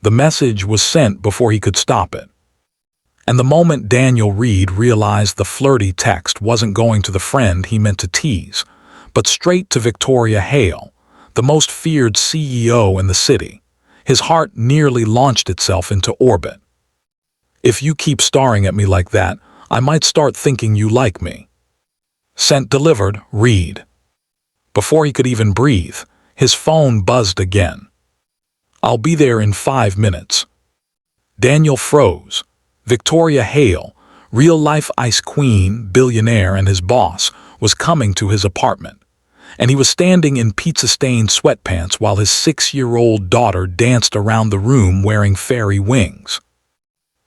The message was sent before he could stop it. And the moment Daniel Reed realized the flirty text wasn't going to the friend he meant to tease, but straight to Victoria Hale, the most feared CEO in the city, his heart nearly launched itself into orbit. "If you keep staring at me like that, I might start thinking you like me." Sent delivered, Reed. Before he could even breathe, his phone buzzed again. "I'll be there in 5 minutes." Daniel froze. Victoria Hale, real-life ice queen, billionaire, and his boss, was coming to his apartment, and he was standing in pizza-stained sweatpants while his 6-year-old daughter danced around the room wearing fairy wings.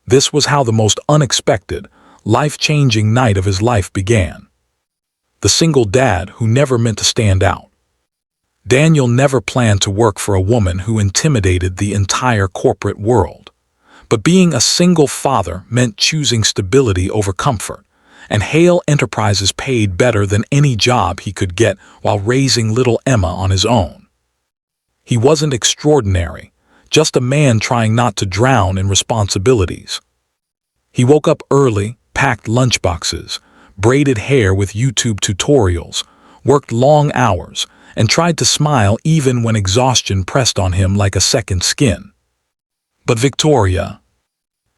This was how the most unexpected, life-changing night of his life began. The single dad who never meant to stand out. Daniel never planned to work for a woman who intimidated the entire corporate world. But being a single father meant choosing stability over comfort, and Hale Enterprises paid better than any job he could get while raising little Emma on his own. He wasn't extraordinary, just a man trying not to drown in responsibilities. He woke up early, packed lunchboxes, braided hair with YouTube tutorials, worked long hours, and tried to smile even when exhaustion pressed on him like a second skin. But Victoria,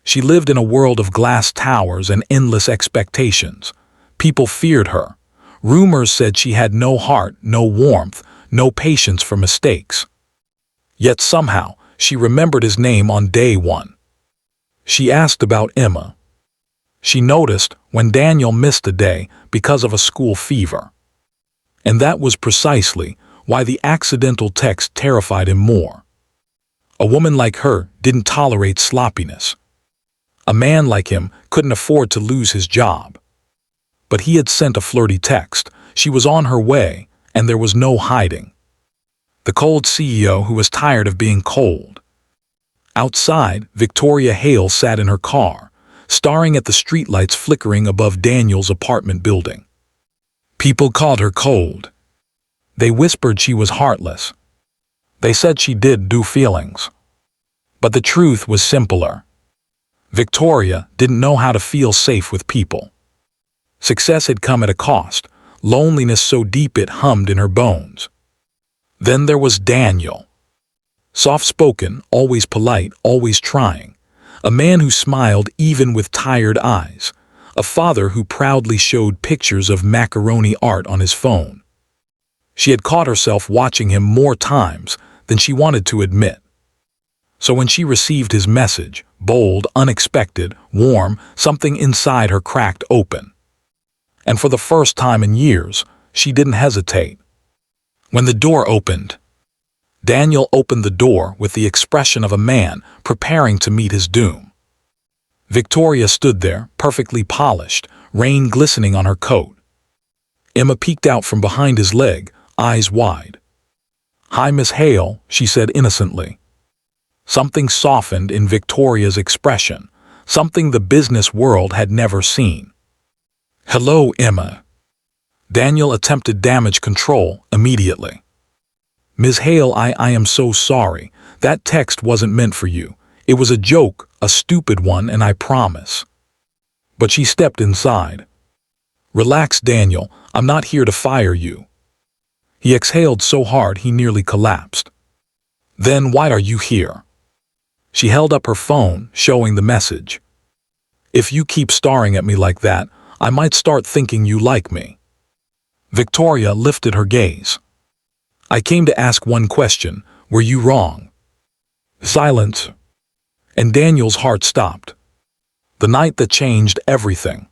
she lived in a world of glass towers and endless expectations. People feared her. Rumors said she had no heart, no warmth, no patience for mistakes. Yet somehow, she remembered his name on day one. She asked about Emma. She noticed when Daniel missed a day because of a school fever. And that was precisely why the accidental text terrified him more. A woman like her didn't tolerate sloppiness. A man like him couldn't afford to lose his job. But he had sent a flirty text. She was on her way, and there was no hiding. The cold CEO who was tired of being cold. Outside, Victoria Hale sat in her car, staring at the streetlights flickering above Daniel's apartment building. People called her cold. They whispered she was heartless. They said she did do feelings. But the truth was simpler. Victoria didn't know how to feel safe with people. Success had come at a cost, loneliness so deep it hummed in her bones. Then there was Daniel. Soft-spoken, always polite, always trying. A man who smiled even with tired eyes. A father who proudly showed pictures of macaroni art on his phone. She had caught herself watching him more times than she wanted to admit. So when she received his message, bold, unexpected, warm, something inside her cracked open. And for the first time in years, she didn't hesitate. When the door opened, Daniel opened the door with the expression of a man preparing to meet his doom. Victoria stood there, perfectly polished, rain glistening on her coat. Emma peeked out from behind his leg, eyes wide. "Hi, Miss Hale," she said innocently. Something softened in Victoria's expression, something the business world had never seen. "Hello, Emma." Daniel attempted damage control immediately. "Ms. Hale, I am so sorry. That text wasn't meant for you. It was a joke, a stupid one, and I promise." But she stepped inside. "Relax, Daniel. I'm not here to fire you." He exhaled so hard he nearly collapsed. "Then why are you here?" She held up her phone, showing the message. "If you keep staring at me like that, I might start thinking you like me." Victoria lifted her gaze. "I came to ask one question. Were you wrong?" Silence. And Daniel's heart stopped. The night that changed everything.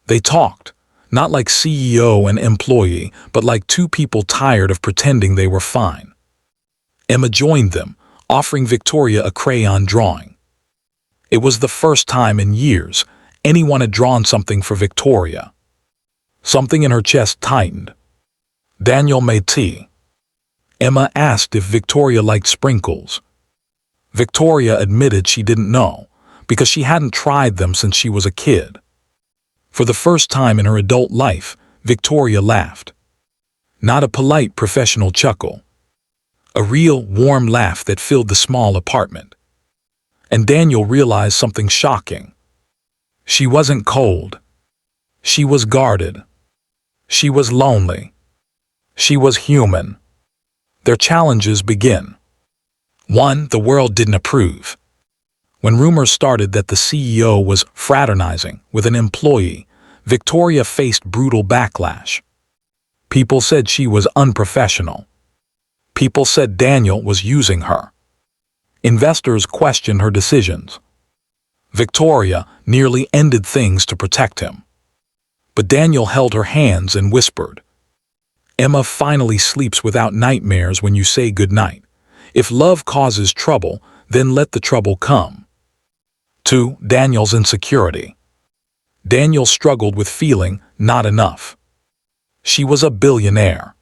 They talked, not like CEO and employee, but like two people tired of pretending they were fine. Emma joined them, offering Victoria a crayon drawing. It was the first time in years anyone had drawn something for Victoria. Something in her chest tightened. Daniel made tea. Emma asked if Victoria liked sprinkles. Victoria admitted she didn't know, because she hadn't tried them since she was a kid. For the first time in her adult life, Victoria laughed. Not a polite professional chuckle. A real, warm laugh that filled the small apartment. And Daniel realized something shocking. She wasn't cold. She was guarded. She was lonely. She was human. Their challenges begin. 1. The world didn't approve. When rumors started that the CEO was fraternizing with an employee, Victoria faced brutal backlash. People said she was unprofessional. People said Daniel was using her. Investors questioned her decisions. Victoria nearly ended things to protect him. But Daniel held her hands and whispered, "Emma finally sleeps without nightmares when you say goodnight. If love causes trouble, then let the trouble come." 2. Daniel's insecurity. Daniel struggled with feeling not enough. She was a billionaire.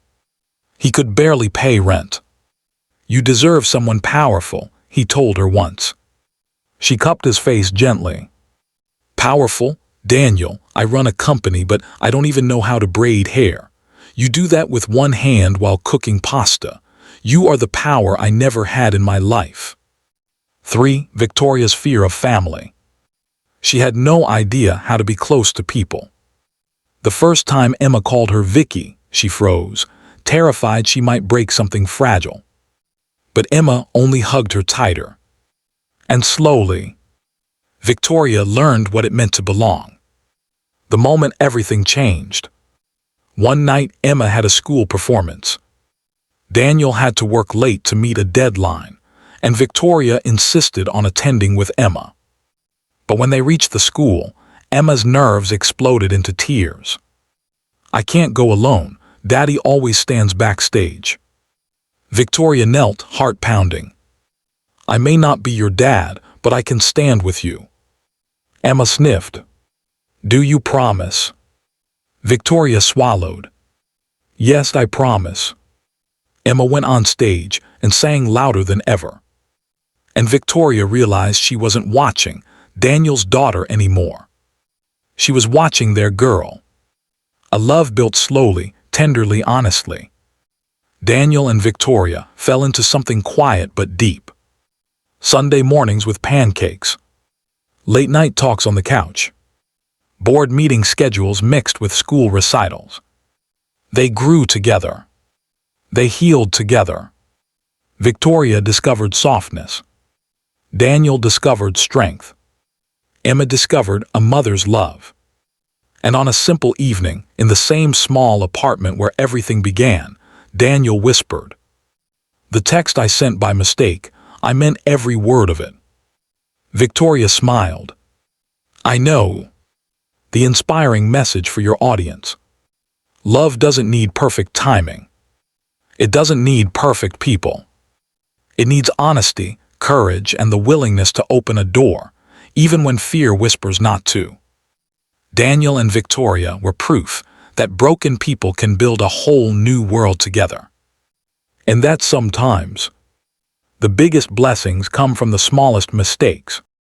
He could barely pay rent. "You deserve someone powerful," he told her once. She cupped his face gently. "Powerful? Daniel, I run a company, but I don't even know how to braid hair. You do that with one hand while cooking pasta. You are the power I never had in my life." 3. Victoria's fear of family. She had no idea how to be close to people. The first time Emma called her Vicky, she froze, terrified she might break something fragile. But Emma only hugged her tighter. And slowly, Victoria learned what it meant to belong. The moment everything changed. One night, Emma had a school performance. Daniel had to work late to meet a deadline, and Victoria insisted on attending with Emma. But when they reached the school, Emma's nerves exploded into tears. "I can't go alone. Daddy always stands backstage." Victoria knelt, heart pounding. "I may not be your dad, but I can stand with you." Emma sniffed. "Do you promise?" Victoria swallowed. "Yes, I promise." Emma went on stage and sang louder than ever. And Victoria realized she wasn't watching Daniel's daughter anymore. She was watching their girl. A love built slowly, tenderly, honestly. Daniel and Victoria fell into something quiet but deep. Sunday mornings with pancakes. Late night talks on the couch. Board meeting schedules mixed with school recitals. They grew together. They healed together. Victoria discovered softness. Daniel discovered strength. Emma discovered a mother's love. And on a simple evening, in the same small apartment where everything began, Daniel whispered, "The text I sent by mistake, I meant every word of it." Victoria smiled. "I know." The inspiring message for your audience. Love doesn't need perfect timing. It doesn't need perfect people. It needs honesty, courage, and the willingness to open a door, even when fear whispers not to. Daniel and Victoria were proof that broken people can build a whole new world together. And that sometimes, the biggest blessings come from the smallest mistakes.